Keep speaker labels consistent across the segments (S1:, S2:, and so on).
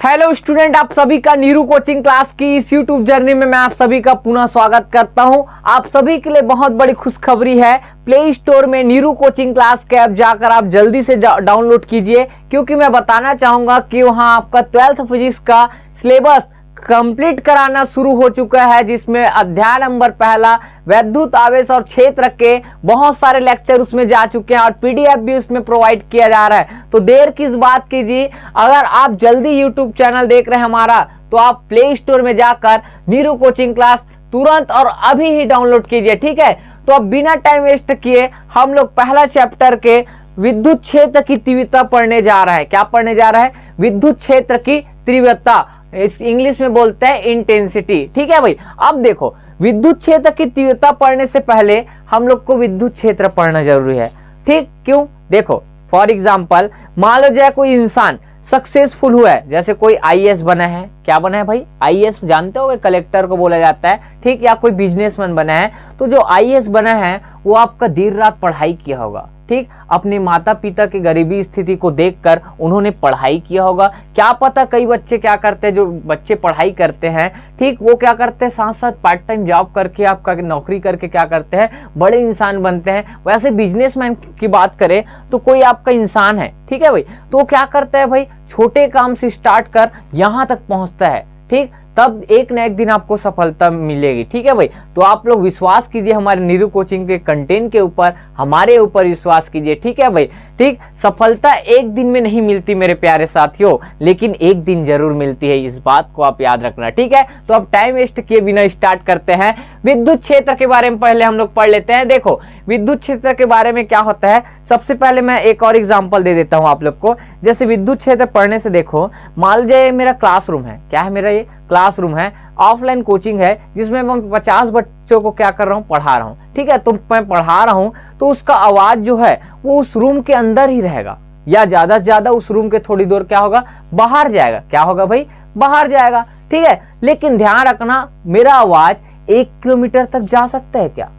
S1: Hello student, आप सभी का नीरू कोचिंग क्लास की इस यूट्यूब जर्नी में मैं आप सभी का पुनः स्वागत करता हूं। आप सभी के लिए बहुत बड़ी खुशखबरी है। प्ले स्टोर में नीरू कोचिंग क्लास के ऐप जाकर आप जल्दी से डाउनलोड कीजिए, क्योंकि मैं बताना चाहूंगा कि वहां आपका 12th फिजिक्स का सिलेबस कंप्लीट कराना शुरू हो चुका है, जिसमें अध्याय नंबर पहला वैद्युत आवेश और क्षेत्र के बहुत सारे लेक्चर उसमें जा चुके हैं और पीडीएफ भी उसमें प्रोवाइड किया जा रहा है। तो देर किस बात कीजिए, अगर आप जल्दी यूट्यूब चैनल देख रहे हैं हमारा, तो आप प्ले स्टोर में जाकर नीरू कोचिंग क्लास तुरंत और अभी ही डाउनलोड कीजिए। ठीक है, तो अब बिना टाइम वेस्ट किए हम लोग पहला चैप्टर के विद्युत क्षेत्र की तीव्रता पढ़ने जा रहा है। क्या पढ़ने जा रहा है? विद्युत क्षेत्र की तीव्रता, इस इंग्लिश में बोलते हैं इंटेंसिटी। ठीक है भाई, अब देखो विद्युत क्षेत्र की तीव्रता पढ़ने से पहले हम लोग को विद्युत क्षेत्र पढ़ना जरूरी है। ठीक, क्यों? देखो फॉर एग्जांपल मान लो जाए कोई इंसान सक्सेसफुल हुआ है, जैसे कोई आईएएस बना है। क्या बना है भाई? आईएएस जानते हो, कलेक्टर को बोला जाता है। ठीक, या कोई बिजनेसमैन बना है, तो जो आईएएस बना है वो आपका देर रात पढ़ाई किया होगा। ठीक, अपने माता पिता की गरीबी स्थिति को देखकर उन्होंने पढ़ाई किया होगा। क्या पता कई बच्चे क्या करते हैं, जो बच्चे पढ़ाई करते हैं, ठीक, वो क्या करते हैं साथ साथ पार्ट टाइम जॉब करके, आपका नौकरी करके क्या करते हैं, बड़े इंसान बनते हैं। वैसे बिजनेसमैन की बात करें तो कोई आपका इंसान है, ठीक है भाई, तो वो क्या करता है भाई, छोटे काम से स्टार्ट कर यहाँ तक पहुंचता है। ठीक, तब एक न एक दिन आपको सफलता मिलेगी। ठीक है भाई, तो आप लोग विश्वास कीजिए हमारे नीरू कोचिंग के कंटेंट के ऊपर, हमारे ऊपर विश्वास कीजिए। ठीक है भाई, ठीक, सफलता एक दिन में नहीं मिलती मेरे प्यारे साथियों, लेकिन एक दिन जरूर मिलती है, इस बात को आप याद रखना। ठीक है, तो अब टाइम वेस्ट किए बिना स्टार्ट करते हैं। विद्युत क्षेत्र के बारे में पहले हम लोग पढ़ लेते हैं। देखो विद्युत क्षेत्र के बारे में क्या होता है, सबसे पहले मैं एक और एग्जांपल दे देता हूं आप लोग को। जैसे विद्युत क्षेत्र पढ़ने से देखो, मान लीजिए मेरा क्लासरूम है। क्या है मेरा? ये क्लासरूम है, ऑफलाइन कोचिंग है, जिसमें मैं 50 बच्चों को क्या कर रहा हूँ, पढ़ा रहा हूँ। ठीक है, तो मैं पढ़ा रहा हूँ तो उसका आवाज जो है वो उस रूम के अंदर ही रहेगा, या ज्यादा से ज्यादा उस रूम के थोड़ी दूर क्या होगा, बाहर जाएगा। क्या होगा भाई? बाहर जाएगा। ठीक है, लेकिन ध्यान रखना मेरा आवाज 1 किलोमीटर तक जा सकता है क्या?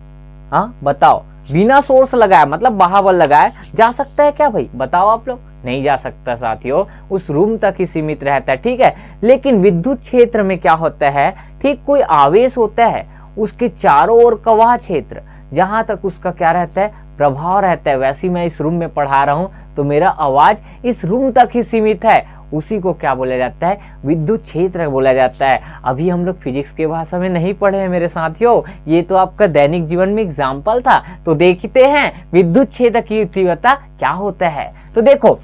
S1: हाँ बताओ, बिना सोर्स लगाए, मतलब बहावल लगाए जा सकता है क्या भाई? बताओ आप लोग। नहीं जा सकता साथियों, उस रूम तक ही सीमित रहता है। ठीक है, लेकिन विद्युत क्षेत्र में क्या होता है, ठीक, कोई आवेश होता है, उसके चारों ओर का वह क्षेत्र जहां तक उसका क्या रहता है, प्रभाव रहता है। वैसे मैं इस रूम में पढ़ा रहा हूं तो मेरा आवाज इस रूम तक ही सीमित है, उसी को क्या बोला जाता है, विद्युत क्षेत्र बोला जाता है। अभी हम लोग फिजिक्स के भाषा में नहीं पढ़े हैं मेरे साथियों, ये तो आपका दैनिक जीवन में एग्जाम्पल था। तो देखते हैं विद्युत क्षेत्र की तीव्रता क्या होता है। तो देखो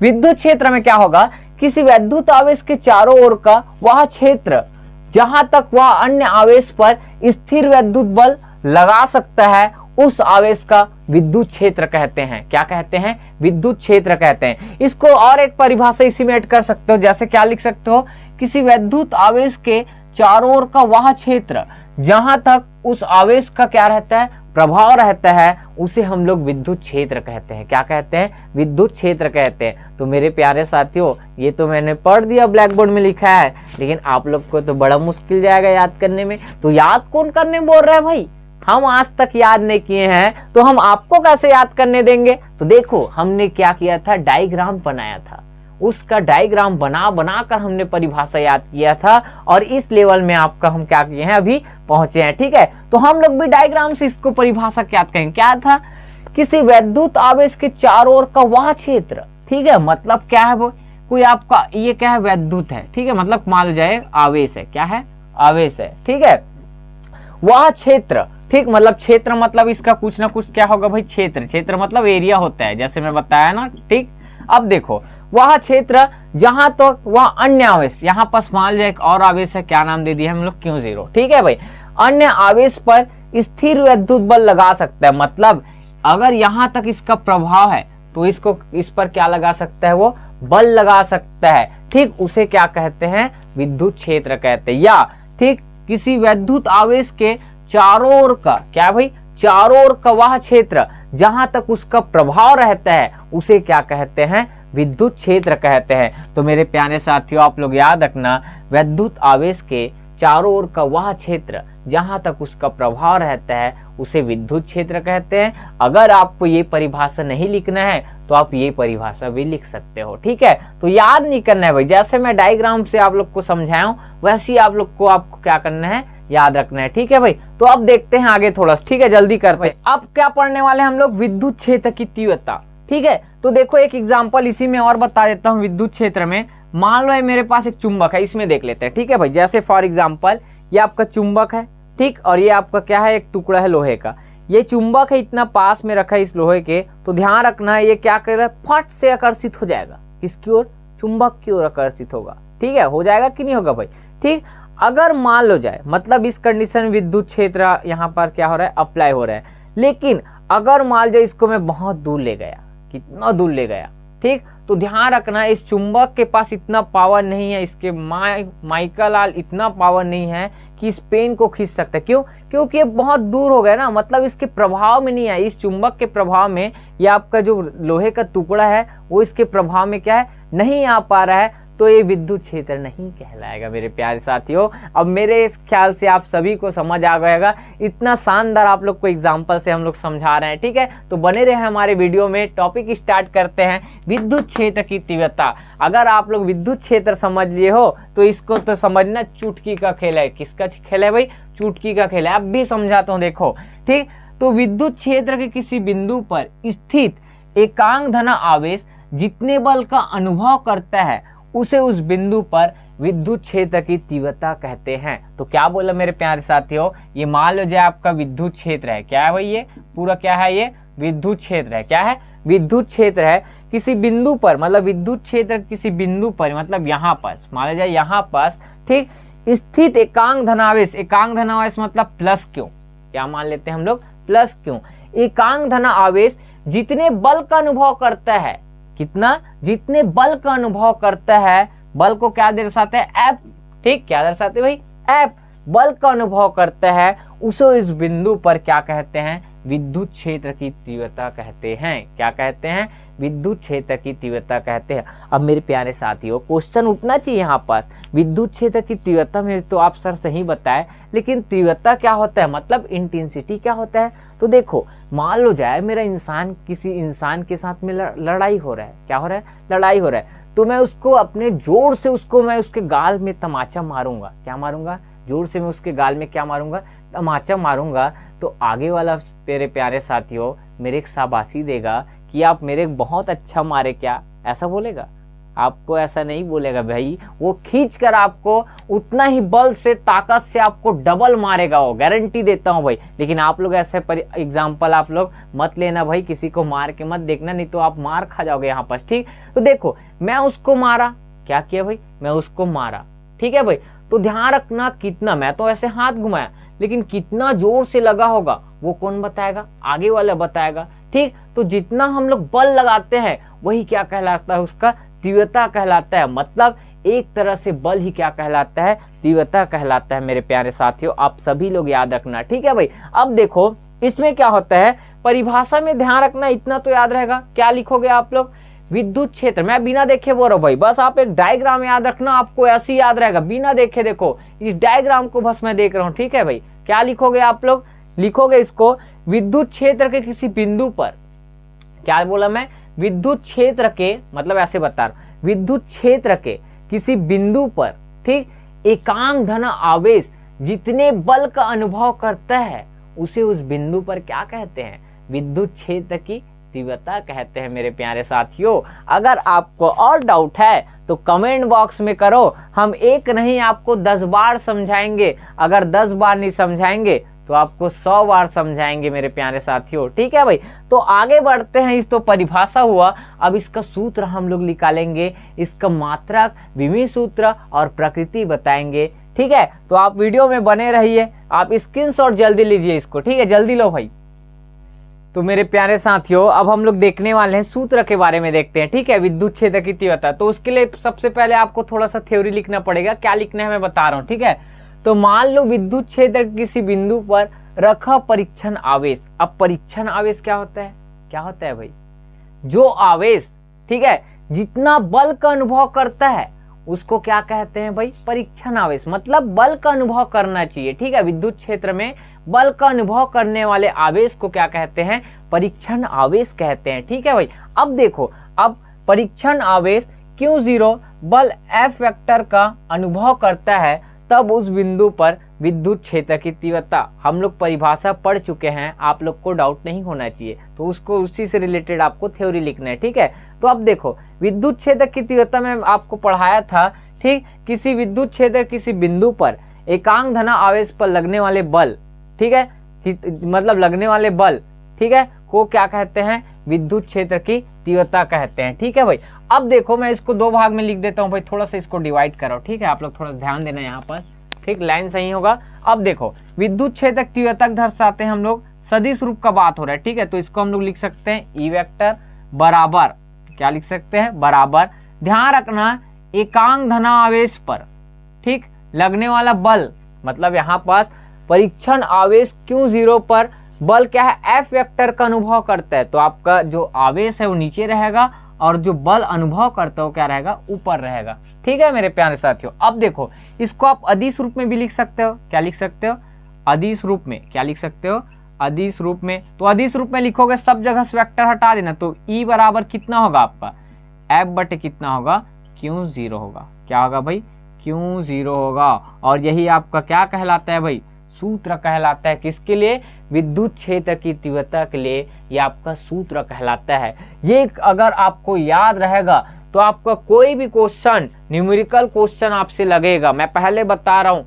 S1: विद्युत क्षेत्र में क्या होगा, किसी वैद्युत आवेश के चारों ओर का वह क्षेत्र जहां तक वह अन्य आवेश पर स्थिर वैद्युत बल लगा सकता है, उस आवेश का विद्युत क्षेत्र कहते हैं। क्या कहते हैं? विद्युत क्षेत्र कहते हैं। इसको और एक परिभाषा इसी में ऐड कर सकते हो, जैसे क्या लिख सकते हो, किसी वैद्युत आवेश के चारों ओर का वह क्षेत्र जहां तक उस आवेश का क्या रहता है, प्रभाव रहता है, उसे हम लोग विद्युत क्षेत्र कहते हैं। क्या कहते हैं? विद्युत क्षेत्र कहते हैं। तो मेरे प्यारे साथियों, ये तो मैंने पढ़ दिया, ब्लैक बोर्ड में लिखा है, लेकिन आप लोग को तो बड़ा मुश्किल जाएगा याद करने में। तो याद कौन करने बोल रहा है भाई? हम आज तक याद नहीं किए हैं तो हम आपको कैसे याद करने देंगे? तो देखो हमने क्या किया था, डायग्राम बनाया था, उसका डायग्राम बना कर हमने परिभाषा याद किया था, और इस लेवल में आपका हम क्या किए हैं, अभी पहुंचे हैं। ठीक है, तो हम लोग भी डायग्राम से इसको परिभाषा याद करेंगे। क्या था? किसी वैद्युत आवेश के चारों ओर का वह क्षेत्र। ठीक है, मतलब क्या है वो, कोई आपका ये क्या है, वैद्युत है। ठीक है, मतलब मान जाए आवेश है। क्या है? आवेश है। ठीक है, वह क्षेत्र, ठीक, मतलब क्षेत्र मतलब इसका कुछ ना कुछ क्या होगा भाई, क्षेत्र। क्षेत्र मतलब एरिया होता है, जैसे मैं बताया ना। ठीक, अब देखो वह क्षेत्र जहां तो वह अन्य आवेश, यहां पर मान जाए एक और आवेश है, क्या नाम दे दिया हम लोग, Q0। ठीक है भाई, अन्य आवेश पर स्थिर विद्युत बल लगा सकता है। मतलब अगर यहां तक इसका प्रभाव है तो इसको इस पर क्या लगा सकता है, वो बल लगा सकता है। ठीक, उसे क्या कहते हैं, विद्युत क्षेत्र कहते हैं। या ठीक, किसी वैद्युत आवेश के चारों ओर का क्या भाई, चारों ओर का वह क्षेत्र जहां तक उसका प्रभाव रहता है, उसे क्या कहते हैं, विद्युत क्षेत्र कहते हैं। तो मेरे प्यारे साथियों, आप लोग याद रखना, विद्युत आवेश के चारों ओर का वह क्षेत्र जहां तक उसका प्रभाव रहता है उसे विद्युत क्षेत्र कहते हैं। अगर आपको ये परिभाषा नहीं लिखना है तो आप ये परिभाषा भी लिख सकते हो, ठीक है। तो याद नहीं करना है भाई, जैसे मैं डायग्राम से आप लोग को समझाया हूं वैसे ही आप लोग को आपको क्या करना है, याद रखना है, ठीक है भाई। तो अब देखते हैं आगे थोड़ा, ठीक है, जल्दी करते हैं। अब क्या पढ़ने वाले हम लोग, विद्युत क्षेत्र की तीव्रता, ठीक है। तो देखो एक एग्जाम्पल इसी में और बता देता हूँ। विद्युत क्षेत्र में मान लो मेरे पास एक चुंबक है, इसमें देख लेते हैं, ठीक है भाई। जैसे फॉर एग्जाम्पल ये आपका चुंबक है, ठीक, और ये आपका क्या है, एक टुकड़ा है लोहे का। ये चुंबक है, इतना पास में रखा है इस लोहे के, तो ध्यान रखना है ये क्या कर रहा है, फट से आकर्षित हो जाएगा, किसकी ओर, चुंबक की ओर आकर्षित होगा, ठीक है। हो जाएगा कि नहीं होगा भाई, ठीक। अगर मान लो जाए, मतलब इस कंडीशन में विद्युत क्षेत्र यहाँ पर क्या हो रहा है, अप्लाई हो रहा है। लेकिन अगर मान जाए इसको मैं बहुत दूर ले गया, कितना दूर ले गया, ठीक, तो ध्यान रखना इस चुंबक के पास इतना पावर नहीं है, इसके माइकल इतना पावर नहीं है कि इस पेन को खींच सकता है। क्यों? क्योंकि ये बहुत दूर हो गया ना, मतलब इसके प्रभाव में नहीं है, इस चुंबक के प्रभाव में ये आपका जो लोहे का टुकड़ा है वो इसके प्रभाव में क्या है, नहीं आ पा रहा है, तो ये विद्युत क्षेत्र नहीं कहलाएगा मेरे प्यारे साथियों। अब मेरे इस ख्याल से आप सभी को समझ आ गएगा, इतना शानदार आप लोग को एग्जाम्पल से हम लोग समझा रहे हैं, ठीक है। तो बने रहे हमारे वीडियो में, टॉपिक स्टार्ट करते हैं, विद्युत क्षेत्र की तीव्रता। अगर आप लोग विद्युत क्षेत्र समझ लिए हो तो इसको तो समझना चुटकी का खेल है। किसका खेल है भाई, चुटकी का खेल है। अब भी समझाता हूँ, देखो, ठीक। तो विद्युत क्षेत्र के किसी बिंदु पर स्थित एकांक धन आवेश जितने बल का अनुभव करता है उसे उस बिंदु पर विद्युत क्षेत्र की तीव्रता कहते हैं। तो क्या बोला मेरे प्यारे साथियों, ये मान लो जाए आपका विद्युत क्षेत्र है, क्या है भाई, ये पूरा क्या है, ये विद्युत क्षेत्र है, क्या है, विद्युत क्षेत्र है। किसी बिंदु पर, मतलब विद्युत क्षेत्र किसी बिंदु पर, मतलब यहाँ पर मान लो जाए, यहाँ पास, ठीक, स्थित एकांक धनावेश, एकांक धनावेश मतलब प्लस क्यों, क्या मान लेते हैं हम लोग, प्लस क्यों, एकांक धन आवेश जितने बल का अनुभव करता है, कितना, जितने बल का अनुभव करता है, बल को क्या दर्शाते हैं, एफ, ठीक, क्या दर्शाते भाई, एफ, बल का अनुभव करता है उसे इस बिंदु पर क्या कहते हैं, विद्युत क्षेत्र की तीव्रता कहते हैं। क्या कहते हैं, विद्युत क्षेत्र की तीव्रता कहते हैं। अब मेरे प्यारे साथियों क्वेश्चन उठना चाहिए यहाँ पास, विद्युत क्षेत्र की तीव्रता में तो आप सर सही बताए, लेकिन तीव्रता क्या होता है, मतलब इंटेंसिटी क्या होता है। तो देखो मान लो जाए मेरा इंसान, किसी इंसान के साथ में लड़ाई हो रहा है, क्या हो रहा है, लड़ाई हो रहा है, तो मैं उसको अपने जोर से मैं उसके गाल में तमाचा मारूंगा, क्या मारूंगा, जोर से मैं उसके गाल में क्या मारूंगा, तमाचा मारूंगा, तो आगे वाला मेरे प्यारे साथियों मेरे एक शाबाशी देगा कि आप मेरे बहुत अच्छा मारे, क्या ऐसा बोलेगा, आपको ऐसा नहीं बोलेगा भाई, वो खींच कर आपको उतना ही बल से, ताकत से आपको डबल मारेगा, वो गारंटी देता हूँ भाई। लेकिन आप लोग ऐसे एग्जाम्पल आप लोग मत लेना भाई, किसी को मार के मत देखना, नहीं तो आप मार खा जाओगे यहाँ पर, ठीक। तो देखो मैं उसको मारा, क्या किया भाई, मैं उसको मारा, ठीक है भाई। तो ध्यान रखना कितना, मैं तो ऐसे हाथ घुमाया, लेकिन कितना जोर से लगा होगा वो कौन बताएगा, आगे वाला बताएगा, ठीक। तो जितना हम लोग बल लगाते हैं वही क्या कहलाता है, उसका तीव्रता कहलाता है। मतलब एक तरह से बल ही क्या कहलाता है, तीव्रता कहलाता है मेरे प्यारे साथियों। आप सभी लोग याद रखना, ठीक है भाई। अब देखो इसमें क्या होता है, परिभाषा में ध्यान रखना, इतना तो याद रहेगा। क्या लिखोगे आप लोग, विद्युत क्षेत्र, मैं बिना देखे बोल रहा हूं भाई, बस आप एक डायग्राम याद रखना, आपको ऐसे ही याद रहेगा बिना देखे। देखो इस डायग्राम को बस मैं देख रहा हूं, ठीक है भाई। क्या लिखोगे आप लोग, लिखोगे इसको, विद्युत क्षेत्र के किसी बिंदु पर, क्या बोला मैं, विद्युत क्षेत्र के, मतलब ऐसे बता रहा हूं, विद्युत क्षेत्र के किसी बिंदु पर, ठीक, एकांक धन आवेश जितने बल का अनुभव करता है उसे उस बिंदु पर क्या कहते हैं, विद्युत क्षेत्र की तीव्रता कहते हैं मेरे प्यारे साथियों। अगर आपको और डाउट है तो कमेंट बॉक्स में करो, हम एक नहीं आपको 10 बार समझाएंगे। अगर 10 बार नहीं समझाएंगे तो आपको 100 बार समझाएंगे मेरे प्यारे साथियों, ठीक है भाई। तो आगे बढ़ते हैं, इस तो परिभाषा हुआ, अब इसका सूत्र हम लोग निकालेंगे, इसका मात्रक, विमीय सूत्र और प्रकृति बताएंगे, ठीक है। तो आप वीडियो में बने रहिए, आप स्क्रीनशॉट जल्दी लीजिए इसको, ठीक है, जल्दी लो भाई। तो मेरे प्यारे साथियों अब हम लोग देखने वाले हैं सूत्र के बारे में, देखते हैं, ठीक है, विद्युत क्षेत्र की तीव्रता। तो उसके लिए सबसे पहले आपको थोड़ा सा थ्योरी लिखना पड़ेगा, क्या लिखना है मैं बता रहा हूँ, ठीक है। तो मान लो विद्युत क्षेत्र किसी बिंदु पर रखा परीक्षण आवेश। अब परीक्षण आवेश क्या होता है, क्या होता है भाई, जो आवेश, ठीक है, जितना बल का अनुभव करता है उसको क्या कहते हैं भाई, परीक्षण आवेश, मतलब बल का अनुभव करना चाहिए। ठीक है, विद्युत क्षेत्र में बल का अनुभव करने वाले आवेश को क्या कहते हैं, परीक्षण आवेश कहते हैं। ठीक है भाई, अब देखो, अब परीक्षण आवेश Q0 बल F वेक्टर का अनुभव करता है, तब उस बिंदु पर विद्युत क्षेत्र की तीव्रता, हम लोग परिभाषा पढ़ चुके हैं, आप लोग को डाउट नहीं होना चाहिए, तो उसको उसी से रिलेटेड आपको थ्योरी लिखना है। ठीक है, तो अब देखो, विद्युत क्षेत्र की तीव्रता में आपको पढ़ाया था, ठीक, किसी विद्युत क्षेत्र किसी बिंदु पर एकांक धना आवेश पर लगने वाले बल, ठीक है, मतलब लगने वाले बल, ठीक है, को क्या कहते हैं, विद्युत क्षेत्र की तीव्रता कहते हैं। ठीक है भाई, अब देखो मैं इसको दो भाग में लिख देता हूँ भाई, थोड़ा सा इसको डिवाइड करो। ठीक है, आप लोग थोड़ा ध्यान देना यहाँ पर, ठीक, लाइन सही होगा। अब देखो, विद्युत क्षेत्र की तीव्रता दर्शाते हैं हम लोग, सदिश रूप का बात हो रहा है। ठीक है, तो इसको हम लोग लिख सकते हैं ई वेक्टर बराबर, क्या लिख सकते हैं, बराबर, ध्यान रखना एकांक धना आवेश पर, ठीक, लगने वाला बल, मतलब यहाँ पास परीक्षण आवेश Q0 पर बल क्या है, F वेक्टर का अनुभव करता है, तो आपका जो आवेश है वो नीचे रहेगा और जो बल अनुभव करता है वो क्या रहेगा, ऊपर रहेगा। ठीक है मेरे प्यारे साथियों, अब देखो, इसको आप अदिश रूप में भी लिख सकते हो, क्या लिख सकते हो, अदिश रूप में, क्या लिख सकते हो, अदिश रूप में। तो अदिश रूप में लिखोगे, सब जगह से वेक्टर हटा देना, तो E बराबर कितना होगा आपका, F बटे कितना होगा, Q0 होगा, क्या होगा भाई, Q0 होगा। और यही आपका क्या कहलाता है भाई, सूत्र कहलाता है, किसके लिए, विद्युत क्षेत्र की तीव्रता के लिए, ये आपका सूत्र कहलाता है। ये अगर आपको याद रहेगा तो आपका कोई भी क्वेश्चन, न्यूमेरिकल क्वेश्चन आपसे लगेगा, मैं पहले बता रहा हूँ,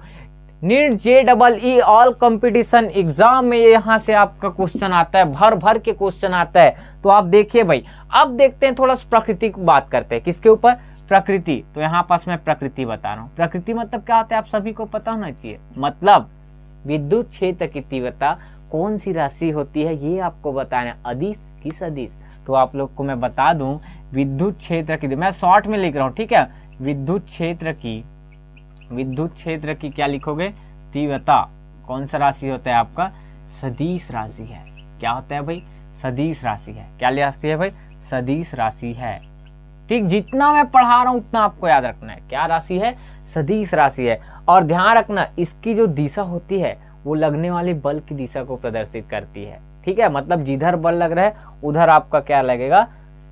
S1: NEET JEE all competition exam में यहाँ से आपका क्वेश्चन आता है, भर भर के क्वेश्चन आता है। तो आप देखिए भाई, अब देखते हैं थोड़ा प्रकृति की बात करते हैं, किसके ऊपर, प्रकृति। तो यहाँ पास मैं प्रकृति बता रहा हूँ, प्रकृति मतलब क्या होता है आप सभी को पता होना चाहिए, मतलब विद्युत क्षेत्र की तीव्रता कौन सी राशि होती है ये आपको बताना है, अदिश की सदिश। तो आप लोग को मैं बता दूं, विद्युत क्षेत्र की, मैं शॉर्ट में लिख रहा हूं, ठीक है, विद्युत क्षेत्र की क्या लिखोगे, तीव्रता कौन सा राशि होता है आपका, सदिश राशि है। क्या होता है भाई, सदिश राशि है। क्या राशि है भाई, सदिश राशि है। ठीक, जितना मैं पढ़ा रहा हूं उतना आपको याद रखना है, क्या राशि है, सदिश राशि है। और ध्यान रखना, इसकी जो दिशा होती है वो लगने वाले बल की दिशा को प्रदर्शित करती है। ठीक है, मतलब जिधर बल लग रहा है उधर आपका क्या लगेगा,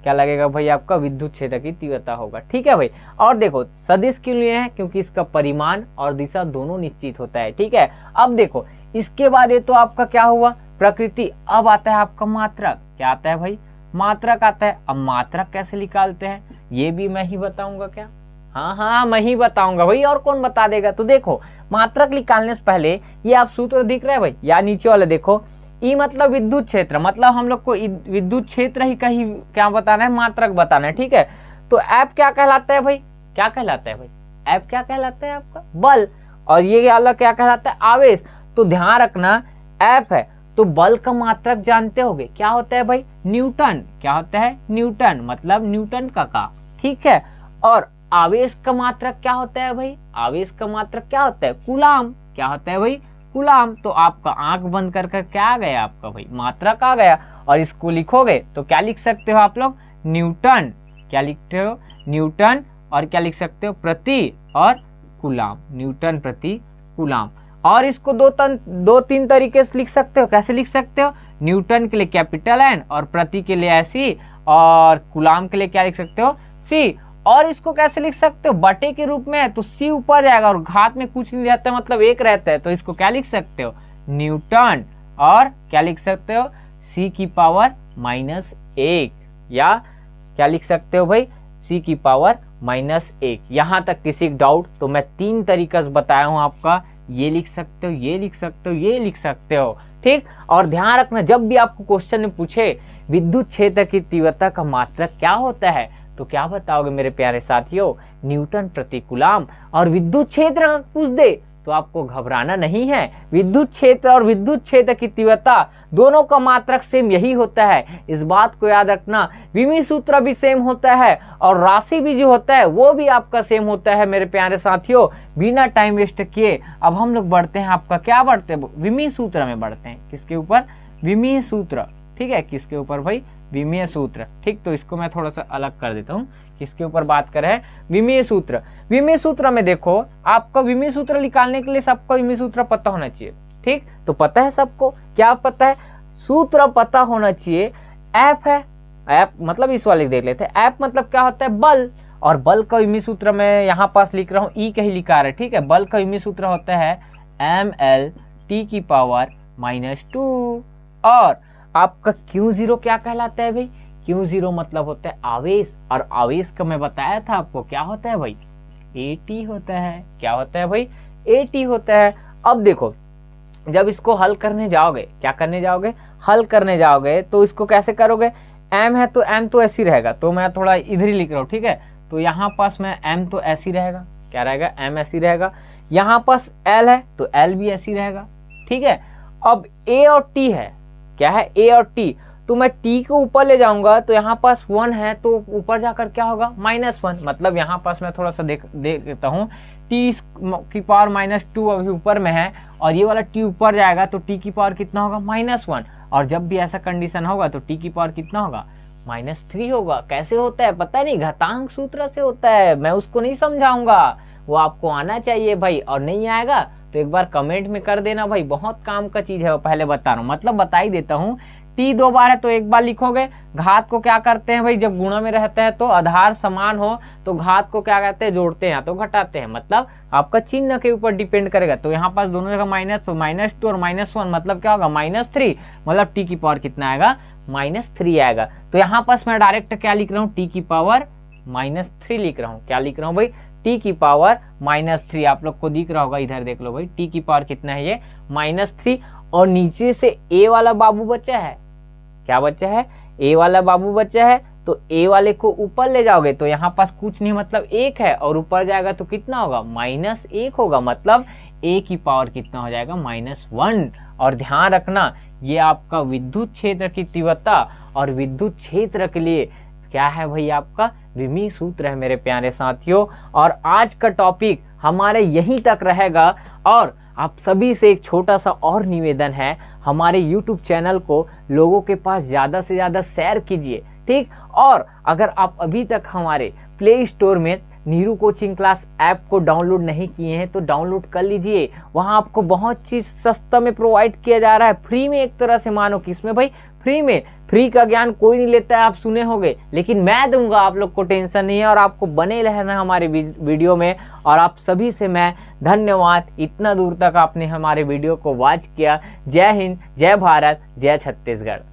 S1: क्या लगेगा भाई, आपका विद्युत क्षेत्र की तीव्रता होगा। ठीक है भाई, और देखो सदिश क्यों लिए हैं, क्योंकि इसका परिमाण और दिशा दोनों निश्चित होता है। ठीक है, अब देखो इसके बाद ये तो आपका क्या हुआ, प्रकृति। अब आता है आपका मात्रक, क्या आता है भाई, मात्रक आता है। अब मात्रक कैसे निकालते हैं ये भी मैं ही बताऊंगा, क्या, हाँ मैं ही बताऊंगा भाई, और कौन बता देगा। तो देखो, मात्रक निकालने से पहले ये आप सूत्र दिख रहा है भाई, या नीचे वाला देखो, ई मतलब विद्युत क्षेत्र, मतलब हम लोग को विद्युत क्षेत्र ही कहीं क्या बताना है, मात्रक बताना है। ठीक है, तो एफ क्या कहलाता है भाई, क्या कहलाता है भाई, एफ क्या कहलाता है आपका, बल, और ये अलग क्या कहलाता है, आवेश। तो ध्यान रखना, एफ है तो बल का मात्रक जानते होगे, क्या होता है भाई, न्यूटन। क्या होता है, न्यूटन, मतलब न्यूटन का। ठीक है, और आवेश का मात्रक क्या होता है भाई, आवेश का मात्रक क्या होता है, कूलाम। क्या होता है भाई, कूलाम। तो आपका आंख बंद कर क्या आ गया आपका भाई, मात्रक आ गया। और इसको लिखोगे तो क्या लिख सकते हो आप लोग, न्यूटन। क्या लिखते हो, न्यूटन, और क्या लिख सकते हो, प्रति और कूलाम, न्यूटन प्रति कूलाम। और इसको दो तीन तरीके से लिख सकते हो, कैसे लिख सकते हो, न्यूटन के लिए कैपिटल एन और प्रति के लिए ऐसी, और कूलाम के लिए क्या लिख सकते हो, सी। और इसको कैसे लिख सकते हो, बटे के रूप में, तो सी ऊपर जाएगा और घात में कुछ नहीं रहता, मतलब एक रहता है, तो इसको क्या लिख सकते हो, न्यूटन, और क्या लिख सकते हो, सी की पावर -1, या क्या लिख सकते हो भाई, सी की पावर -1। यहां तक किसी डाउट तो मैं 3 तरीका से बताया हूं आपका, ये लिख सकते हो, ये लिख सकते हो, ये लिख सकते हो। ठीक, और ध्यान रखना, जब भी आपको क्वेश्चन में पूछे विद्युत क्षेत्र की तीव्रता का मात्रक क्या होता है, तो क्या बताओगे मेरे प्यारे साथियों, न्यूटन प्रति कूलाम। और विद्युत क्षेत्र का पूछ दे तो आपको घबराना नहीं है, विद्युत क्षेत्र और विद्युत क्षेत्र की तीव्रता दोनों का मात्रक सेम यही होता है, इस बात को याद रखना। विमी सूत्र भी सेम होता है और राशि भी जो होता है वो भी आपका सेम होता है मेरे प्यारे साथियों। बिना टाइम वेस्ट किए अब हम लोग बढ़ते हैं, आपका क्या बढ़ते हैं, विमी सूत्र में बढ़ते हैं। किसके ऊपर, विमीय सूत्र। ठीक है, किसके ऊपर भाई, विमीय सूत्र। ठीक, तो इसको मैं थोड़ा सा अलग कर देता हूँ किसके ऊपर बात कर रहे हैं? विमीय सूत्र। विमीय सूत्र में देखो, आपको विमीय सूत्र निकालने के लिए सबको विमीय सूत्र पता होना चाहिए। ठीक, तो पता है सबको, क्या पता है? सूत्र पता होना चाहिए। एफ है, एफ मतलब इस वाले देख लेते हैं। एफ मतलब क्या होता है? बल। और बल का विमीय सूत्र मैं यहाँ पास लिख रहा हूँ, ई का ही लिखा है। ठीक है, बल का विमीय सूत्र होता है ml(T⁻⁻²। और आपका Q0 क्या कहलाता है भाई? Q0 मतलब होता है आवेश, और आवेश का मैं बताया था आपको क्या होता है भाई? AT होता है। क्या होता है भाई? AT होता है। अब देखो, जब इसको हल करने जाओगे, क्या करने जाओगे? हल करने जाओगे तो इसको कैसे करोगे? m है तो m तो ऐसी रहेगा, तो मैं थोड़ा इधर ही लिख रहा हूँ। ठीक है, तो यहाँ पास में m तो ऐसी रहेगा, क्या रहेगा? m ऐसी रहेगा। यहाँ पास l है तो l भी ऐसी रहेगा। ठीक है, अब a और t है, क्या है? a और t, तो मैं t को ऊपर ले जाऊंगा तो यहाँ पास 1 है, तो ऊपर जाकर क्या होगा? -1। मतलब यहाँ पास मैं थोड़ा सा देख देता हूँ, t⁻⁻2 अभी ऊपर में है, और ये वाला t ऊपर जाएगा तो t की पावर कितना होगा? -1। और जब भी ऐसा कंडीशन होगा तो t की पावर कितना होगा? -3 होगा। कैसे होता है पता नहीं, घातांक सूत्र से होता है। मैं उसको नहीं समझाऊंगा, वो आपको आना चाहिए भाई। और नहीं आएगा तो एक बार कमेंट में कर देना भाई, बहुत काम का चीज है वो, पहले बता रहा हूँ, मतलब बता ही देता हूँ। t 2 बार है तो एक बार लिखोगे। घात को क्या करते हैं भाई? जब गुणा में रहता है तो आधार समान हो तो घात को क्या कहते हैं? जोड़ते हैं तो घटाते हैं। मतलब आपका चिन्ह के ऊपर डिपेंड करेगा। तो यहाँ पास दोनों जगह -2 और -1, मतलब क्या होगा? -3। मतलब t की पावर कितना आएगा? -3 आएगा। तो यहाँ पास मैं डायरेक्ट क्या लिख रहा हूँ? t की पावर -3 लिख रहा हूँ। क्या लिख रहा हूँ भाई? t की पावर -3। आप लोग को दिख रहा होगा, इधर देख लो भाई, t की पावर कितना है? ये -3। और नीचे से a वाला बाबू बच्चा है, क्या बच्चा है? a वाला बाबू बच्चा है। तो a वाले को ऊपर ले जाओगे तो यहाँ पास कुछ नहीं, मतलब 1 है, और ऊपर जाएगा तो कितना होगा? -1 होगा। मतलब a की पावर कितना हो जाएगा? -1। और ध्यान रखना, ये आपका विद्युत क्षेत्र की तीव्रता और विद्युत क्षेत्र के लिए क्या है भाई? आपका विमीय सूत्र है मेरे प्यारे साथियों। और आज का टॉपिक हमारे यहीं तक रहेगा। और आप सभी से एक छोटा सा और निवेदन है, हमारे YouTube चैनल को लोगों के पास ज़्यादा से ज़्यादा शेयर कीजिए। ठीक, और अगर आप अभी तक हमारे प्ले स्टोर में नीरू कोचिंग क्लास ऐप को डाउनलोड नहीं किए हैं तो डाउनलोड कर लीजिए। वहाँ आपको बहुत चीज़ सस्ता में प्रोवाइड किया जा रहा है, फ्री में। एक तरह से मानो किसमें भाई? फ्री में। फ्री का ज्ञान कोई नहीं लेता है, आप सुने होंगे, लेकिन मैं दूंगा आप लोग को, टेंशन नहीं है। और आपको बने रहना हमारे वीडियो में। और आप सभी से मैं धन्यवाद, इतना दूर तक आपने हमारे वीडियो को वॉच किया। जय हिंद, जय भारत, जय छत्तीसगढ़।